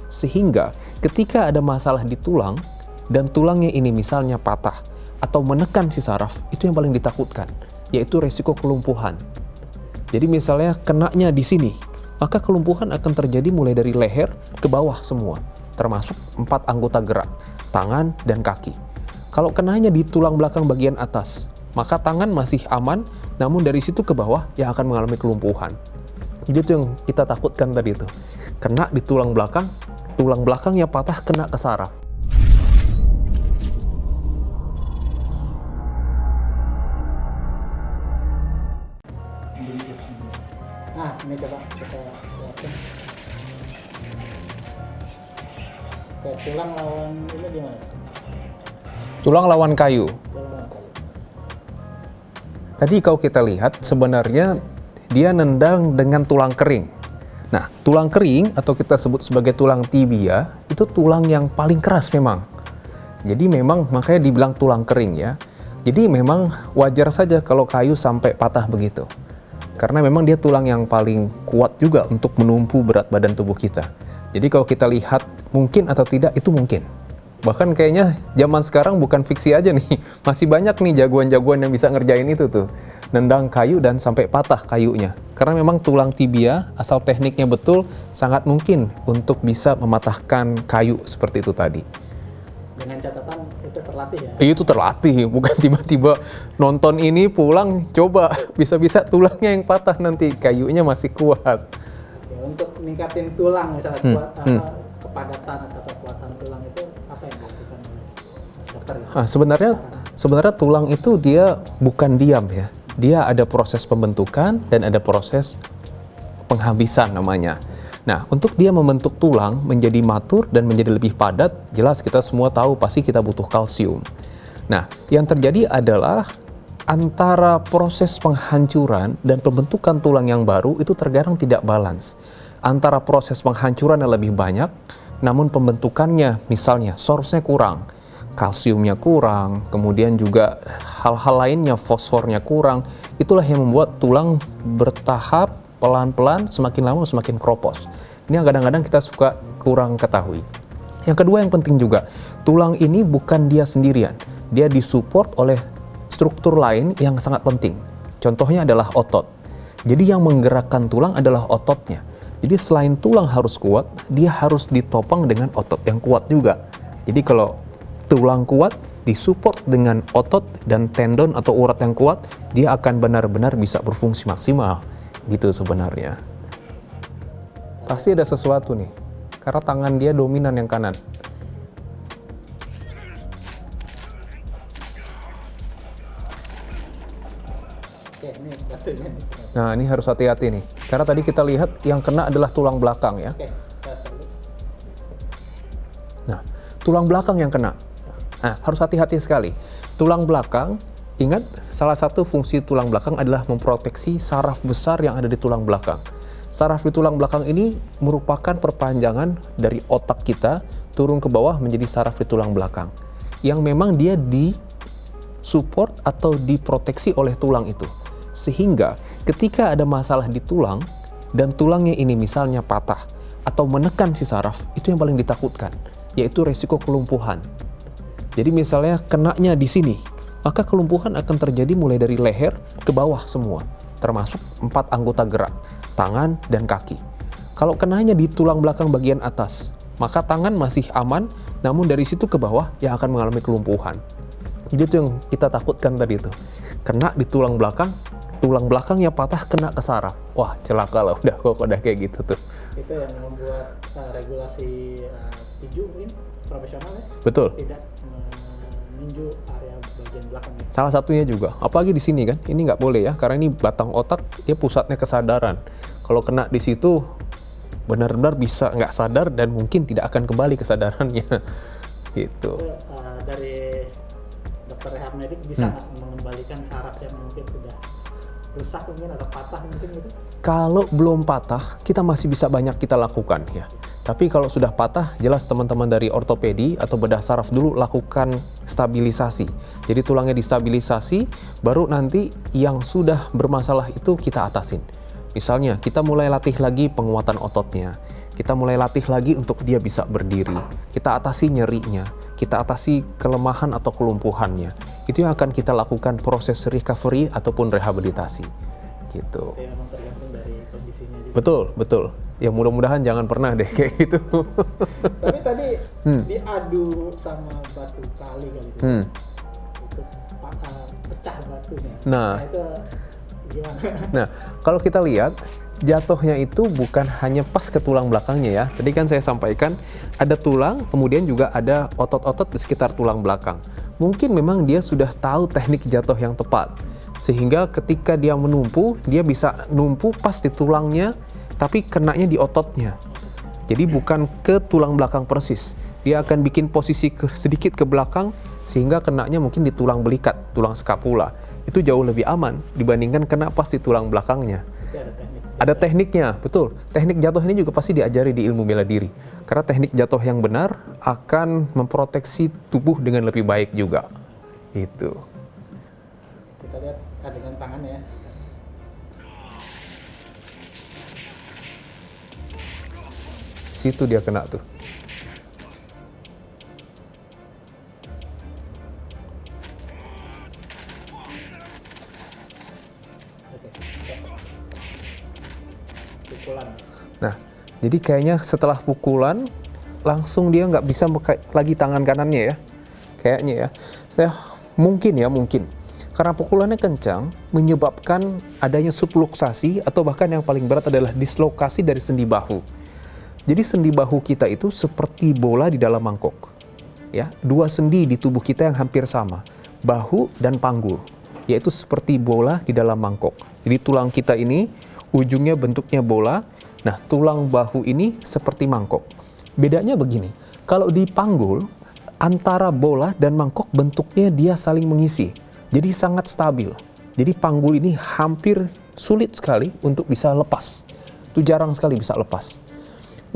Sehingga ketika ada masalah di tulang dan tulangnya ini misalnya patah atau menekan si saraf, itu yang paling ditakutkan, yaitu resiko kelumpuhan. Jadi misalnya kenanya di sini, maka kelumpuhan akan terjadi mulai dari leher ke bawah semua, termasuk 4 anggota gerak, tangan dan kaki. Kalau kenanya di tulang belakang bagian atas, maka tangan masih aman, namun dari situ ke bawah yang akan mengalami kelumpuhan. Jadi itu yang kita takutkan tadi itu. Kena di tulang belakangnya patah, kena ke saraf. Nah, ini coba kita lihatin. Oke, tulang lawan ini gimana? Tulang lawan kayu. Tulang lawan kayu. Tadi kalau kita lihat sebenarnya dia nendang dengan tulang kering. Nah, tulang kering atau kita sebut sebagai tulang tibia itu tulang yang paling keras memang. Jadi memang makanya dibilang tulang kering ya. Jadi memang wajar saja kalau kayu sampai patah begitu. Karena memang dia tulang yang paling kuat juga untuk menumpu berat badan tubuh kita. Jadi kalau kita lihat mungkin atau tidak, itu mungkin. Bahkan kayaknya zaman sekarang bukan fiksi aja nih. Masih banyak nih jagoan-jagoan yang bisa ngerjain itu tuh. Nendang kayu dan sampai patah kayunya. Karena memang tulang tibia, asal tekniknya betul, sangat mungkin untuk bisa mematahkan kayu seperti itu tadi. Dengan catatan itu terlatih ya? Itu terlatih, bukan tiba-tiba nonton ini pulang, coba bisa-bisa tulangnya yang patah nanti, kayunya masih kuat. Ya, untuk meningkatin tulang misalnya kepadatan atau kekuatan tulang itu apa yang dilakukan oleh dokter? Sebenarnya tulang itu dia bukan diam ya. Dia ada proses pembentukan dan ada proses penghabisan namanya. Nah, untuk dia membentuk tulang menjadi matur dan menjadi lebih padat, jelas kita semua tahu pasti kita butuh kalsium. Nah, yang terjadi adalah antara proses penghancuran dan pembentukan tulang yang baru itu terkadang tidak balance. Antara proses penghancuran yang lebih banyak, namun pembentukannya misalnya source-nya kurang, kalsiumnya kurang, kemudian juga hal-hal lainnya, fosfornya kurang, itulah yang membuat tulang bertahap pelan-pelan semakin lama semakin kropos. Ini yang kadang-kadang kita suka kurang ketahui. Yang kedua yang penting juga, tulang ini bukan dia sendirian. Dia disupport oleh struktur lain yang sangat penting. Contohnya adalah otot. Jadi yang menggerakkan tulang adalah ototnya. Jadi selain tulang harus kuat, dia harus ditopang dengan otot yang kuat juga. Jadi kalau tulang kuat disupport dengan otot dan tendon atau urat yang kuat, dia akan benar-benar bisa berfungsi maksimal. Gitu sebenarnya. Pasti ada sesuatu nih, karena tangan dia dominan yang kanan. Oke, ini batunya nih. Nah, ini harus hati-hati nih, karena tadi kita lihat yang kena adalah tulang belakang ya. Oke, kita perlu. Nah, tulang belakang yang kena. Nah, harus hati-hati sekali. Tulang belakang, ingat, salah satu fungsi tulang belakang adalah memproteksi saraf besar yang ada di tulang belakang. Saraf di tulang belakang ini merupakan perpanjangan dari otak kita turun ke bawah menjadi saraf di tulang belakang. Yang memang dia disupport atau diproteksi oleh tulang itu. Sehingga ketika ada masalah di tulang dan tulangnya ini misalnya patah atau menekan si saraf, itu yang paling ditakutkan, yaitu resiko kelumpuhan. Jadi misalnya kenanya di sini, maka kelumpuhan akan terjadi mulai dari leher ke bawah semua, termasuk 4 anggota gerak, tangan dan kaki. Kalau kenanya di tulang belakang bagian atas, maka tangan masih aman, namun dari situ ke bawah yang akan mengalami kelumpuhan. Jadi itu yang kita takutkan tadi itu. Kena di tulang belakangnya patah, kena ke saraf. Wah, celaka lah udah kayak gitu tuh. Itu yang membuat regulasi tinju mungkin profesional ya? Betul. Tidak meninju area bagian belakangnya. Salah satunya juga, apalagi di sini kan, ini nggak boleh ya, karena ini batang otak, dia pusatnya kesadaran. Kalau kena di situ, benar-benar bisa nggak sadar dan mungkin tidak akan kembali kesadarannya. Gitu. Itu, dari dokter rehab medik bisa nggak mengembalikan saraf yang mungkin sudah rusak mungkin atau patah mungkin gitu? Kalau belum patah, kita masih bisa banyak kita lakukan ya. Tapi kalau sudah patah, jelas teman-teman dari ortopedi atau bedah saraf dulu lakukan stabilisasi. Jadi tulangnya distabilisasi, baru nanti yang sudah bermasalah itu kita atasin. Misalnya, kita mulai latih lagi penguatan ototnya. Kita mulai latih lagi untuk dia bisa berdiri. Kita atasi nyerinya, kita atasi kelemahan atau kelumpuhannya. Itu yang akan kita lakukan proses recovery ataupun rehabilitasi. Gitu. Itu memang tergantung dari kondisinya juga. Betul. Ya mudah-mudahan jangan pernah deh kayak gitu. Tapi tadi diadu sama batu kali kali itu. Itu pecah batunya. Nah. Itu gimana? Nah, kalau kita lihat jatuhnya itu bukan hanya pas ke tulang belakangnya ya. Tadi kan saya sampaikan ada tulang, kemudian juga ada otot-otot di sekitar tulang belakang. Mungkin memang dia sudah tahu teknik jatuh yang tepat. Sehingga ketika dia menumpu, dia bisa numpu pas di tulangnya, tapi kenanya di ototnya. Jadi bukan ke tulang belakang persis. Dia akan bikin posisi sedikit ke belakang, sehingga kenanya mungkin di tulang belikat, tulang skapula. Itu jauh lebih aman dibandingkan kena pas di tulang belakangnya. Itu ada teknik. Ada tekniknya, betul. Teknik jatuh ini juga pasti diajari di ilmu bela diri. Karena teknik jatuh yang benar akan memproteksi tubuh dengan lebih baik juga. Itu. Kita lihat adegan tangannya ya. Situ dia kena tuh. Oke. Pukulan. Nah, jadi kayaknya setelah pukulan, langsung dia nggak bisa pakai lagi tangan kanannya ya. Kayaknya ya. Mungkin. Karena pukulannya kencang, menyebabkan adanya subluksasi atau bahkan yang paling berat adalah dislokasi dari sendi bahu. Jadi sendi bahu kita itu seperti bola di dalam mangkok. Ya, dua sendi di tubuh kita yang hampir sama, bahu dan panggul, yaitu seperti bola di dalam mangkok. Jadi tulang kita ini ujungnya bentuknya bola, nah tulang bahu ini seperti mangkok. Bedanya begini, kalau di panggul, antara bola dan mangkok bentuknya dia saling mengisi, jadi sangat stabil. Jadi panggul ini hampir sulit sekali untuk bisa lepas, itu jarang sekali bisa lepas.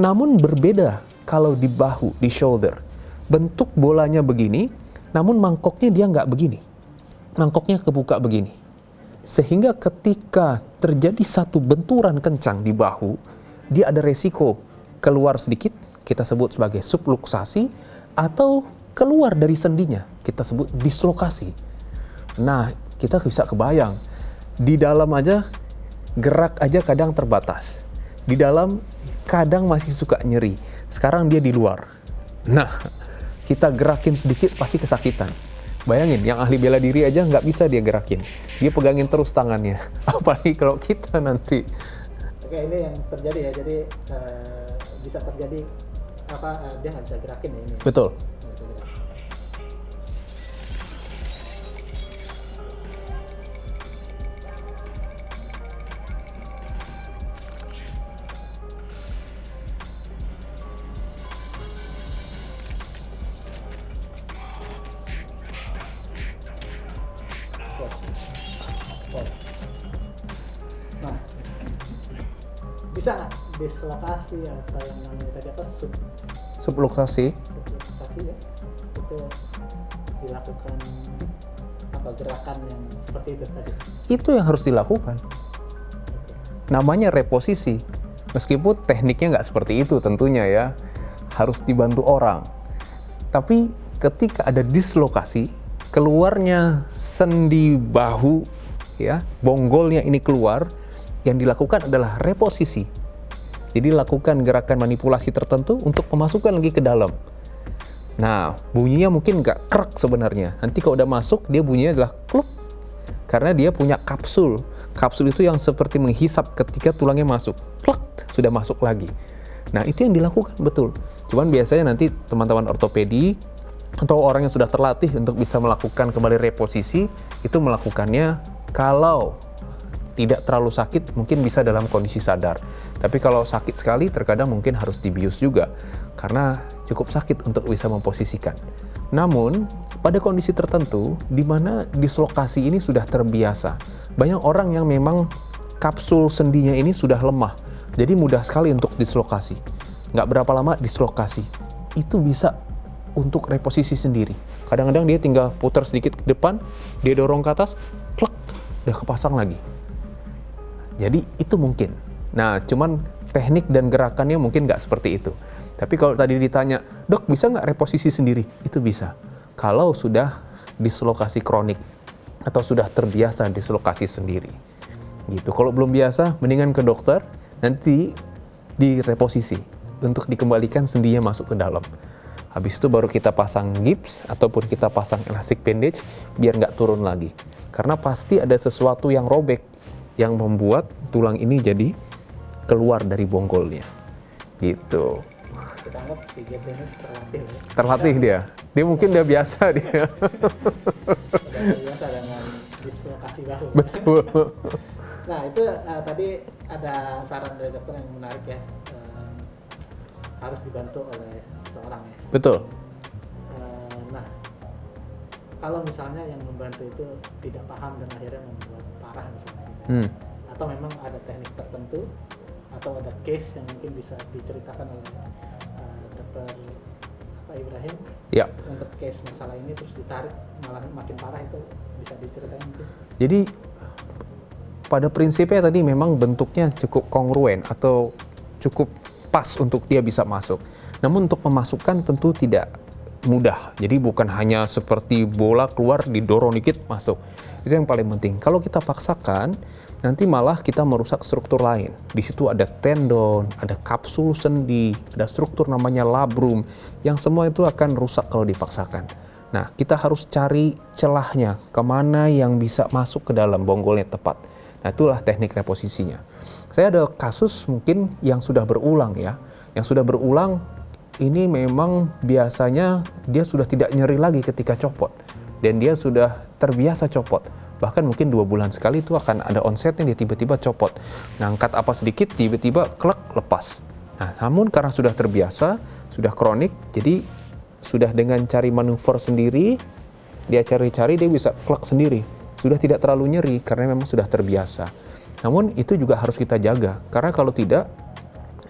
Namun berbeda kalau di bahu, di shoulder. Bentuk bolanya begini, namun mangkoknya dia nggak begini. Mangkoknya kebuka begini. Sehingga ketika terjadi satu benturan kencang di bahu, dia ada resiko keluar sedikit, kita sebut sebagai subluksasi, atau keluar dari sendinya, kita sebut dislokasi. Nah, kita bisa kebayang, di dalam aja, gerak aja kadang terbatas. Di dalam kadang masih suka nyeri. Sekarang dia di luar. Nah, kita gerakin sedikit pasti kesakitan. Bayangin, yang ahli bela diri aja nggak bisa dia gerakin. Dia pegangin terus tangannya. Apalagi kalau kita nanti. Oke, ini yang terjadi ya. Jadi bisa terjadi dia nggak bisa gerakin ya ini. Betul. Nggak bisa gerakin. Nah, bisa nggak dislokasi atau yang namanya tadi apa Subluksasi. subluksasi ya, itu dilakukan apa gerakan yang seperti itu tadi? Itu yang harus dilakukan. Namanya reposisi. Meskipun tekniknya nggak seperti itu tentunya ya. Harus dibantu orang. Tapi ketika ada dislokasi, keluarnya sendi bahu, ya, bonggolnya ini keluar, yang dilakukan adalah reposisi. Jadi lakukan gerakan manipulasi tertentu untuk memasukkan lagi ke dalam. Nah, bunyinya mungkin nggak krek sebenarnya. Nanti kalau udah masuk, dia bunyinya adalah kluk. Karena dia punya kapsul. Kapsul itu yang seperti menghisap ketika tulangnya masuk. Kluk, sudah masuk lagi. Nah, itu yang dilakukan, betul. Cuman biasanya nanti teman-teman ortopedi atau orang yang sudah terlatih untuk bisa melakukan kembali reposisi, itu melakukannya kalau tidak terlalu sakit, mungkin bisa dalam kondisi sadar. Tapi kalau sakit sekali, terkadang mungkin harus dibius juga, karena cukup sakit untuk bisa memposisikan. Namun, pada kondisi tertentu, di mana dislokasi ini sudah terbiasa. Banyak orang yang memang kapsul sendinya ini sudah lemah, jadi mudah sekali untuk dislokasi. Nggak berapa lama dislokasi. Itu bisa untuk reposisi sendiri. Kadang-kadang dia tinggal putar sedikit ke depan, dia dorong ke atas, klek, udah kepasang lagi. Jadi itu mungkin. Nah, cuman teknik dan gerakannya mungkin nggak seperti itu. Tapi kalau tadi ditanya, dok bisa nggak reposisi sendiri? Itu bisa. Kalau sudah dislokasi kronik atau sudah terbiasa dislokasi sendiri. Gitu. Kalau belum biasa, mendingan ke dokter, nanti direposisi untuk dikembalikan sendinya masuk ke dalam. Habis itu baru kita pasang gips ataupun kita pasang elastic bandage biar nggak turun lagi. Karena pasti ada sesuatu yang robek yang membuat tulang ini jadi keluar dari bonggolnya. Gitu. Kita anggap si Jeffrey ini terlatih ya. Terlatih dia. Dia mungkin udah biasa dia. Udah biasa dengan dislokasi bahu. Betul. Nah itu tadi ada saran dari dokter yang menarik ya. Harus dibantu oleh seseorang ya. Betul. Nah kalau misalnya yang membantu itu tidak paham dan akhirnya membuat parah misalnya gitu, atau memang ada teknik tertentu atau ada case yang mungkin bisa diceritakan oleh dokter Ibrahim Ya. untuk case masalah ini terus ditarik malah makin parah, itu bisa diceritain mungkin. Jadi pada prinsipnya tadi memang bentuknya cukup kongruen atau cukup pas untuk dia bisa masuk. Namun untuk memasukkan tentu tidak mudah. Jadi bukan hanya seperti bola keluar didorong dikit masuk. Itu yang paling penting. Kalau kita paksakan, nanti malah kita merusak struktur lain. Di situ ada tendon, ada kapsul sendi, ada struktur namanya labrum, yang semua itu akan rusak kalau dipaksakan. Nah, kita harus cari celahnya, kemana yang bisa masuk ke dalam bonggolnya tepat. Nah, itulah teknik reposisinya. Saya ada kasus mungkin yang sudah berulang ya. Yang sudah berulang, ini memang biasanya dia sudah tidak nyeri lagi ketika copot. Dan dia sudah terbiasa copot. Bahkan mungkin 2 bulan sekali itu akan ada onsetnya, dia tiba-tiba copot. Ngangkat apa sedikit, tiba-tiba klek, lepas. Nah, namun karena sudah terbiasa, sudah kronik, jadi sudah dengan cari manuver sendiri, dia cari-cari, dia bisa klek sendiri. Sudah tidak terlalu nyeri, karena memang sudah terbiasa. Namun itu juga harus kita jaga, karena kalau tidak,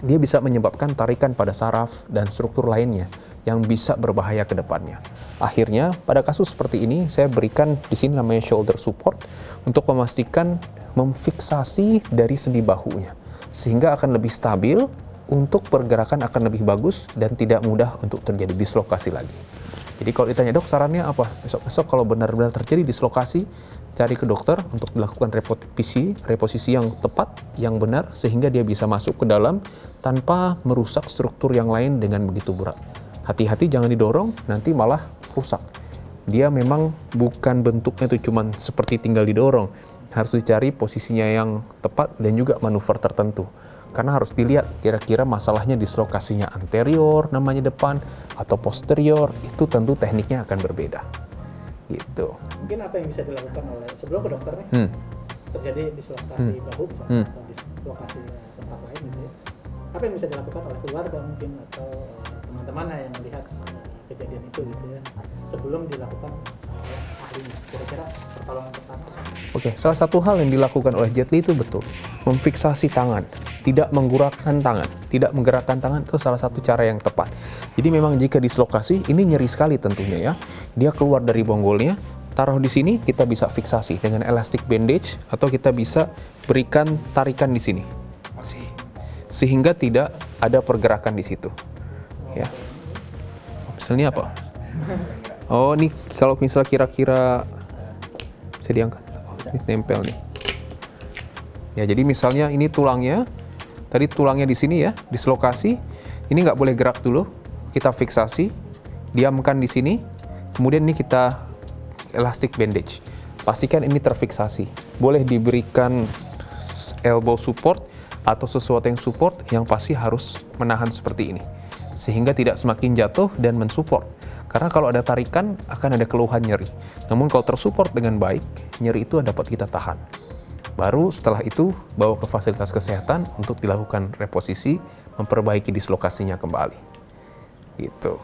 dia bisa menyebabkan tarikan pada saraf dan struktur lainnya yang bisa berbahaya ke depannya. Akhirnya, pada kasus seperti ini, saya berikan di sini namanya shoulder support untuk memastikan memfiksasi dari sendi bahunya, sehingga akan lebih stabil, untuk pergerakan akan lebih bagus dan tidak mudah untuk terjadi dislokasi lagi. Jadi kalau ditanya, dok sarannya apa? Besok-besok kalau benar-benar terjadi dislokasi, cari ke dokter untuk dilakukan reposisi yang tepat, yang benar, sehingga dia bisa masuk ke dalam tanpa merusak struktur yang lain dengan begitu berat. Hati-hati jangan didorong, nanti malah rusak. Dia memang bukan bentuknya itu cuman seperti tinggal didorong. Harus dicari posisinya yang tepat dan juga manuver tertentu. Karena harus dilihat kira-kira masalahnya dislokasinya anterior namanya depan atau posterior, itu tentu tekniknya akan berbeda. Gitu. Mungkin apa yang bisa dilakukan oleh sebelum ke dokter nih terjadi dislokasi bahu misalnya, atau dislokasi tempat lain gitu ya. Apa yang bisa dilakukan oleh keluarga mungkin atau teman-teman yang melihat kejadian itu gitu ya sebelum dilakukan oleh ahlinya, kira-kira pertolongan pertama? Oke, salah satu hal yang dilakukan oleh Jet Li itu betul, memfiksasi tangan, tidak menggerakkan tangan. Tidak menggerakkan tangan itu salah satu cara yang tepat. Jadi memang jika dislokasi, ini nyeri sekali tentunya ya. Dia keluar dari bonggolnya, taruh di sini, kita bisa fiksasi dengan elastic bandage, atau kita bisa berikan tarikan di sini. Sehingga tidak ada pergerakan di situ. Ya. Misalnya apa? Oh, ini kalau misal kira-kira bisa diangkat. Oh, ini nempel nih. Ya, jadi misalnya ini tulangnya. Tadi tulangnya di sini ya, dislokasi. Ini nggak boleh gerak dulu. Kita fiksasi, diamkan di sini. Kemudian ini kita elastic bandage. Pastikan ini terfiksasi. Boleh diberikan elbow support atau sesuatu yang support, yang pasti harus menahan seperti ini. Sehingga tidak semakin jatuh dan mensupport. Karena kalau ada tarikan, akan ada keluhan nyeri. Namun kalau tersupport dengan baik, nyeri itu dapat kita tahan. Baru setelah itu, bawa ke fasilitas kesehatan untuk dilakukan reposisi, memperbaiki dislokasinya kembali. Gitu.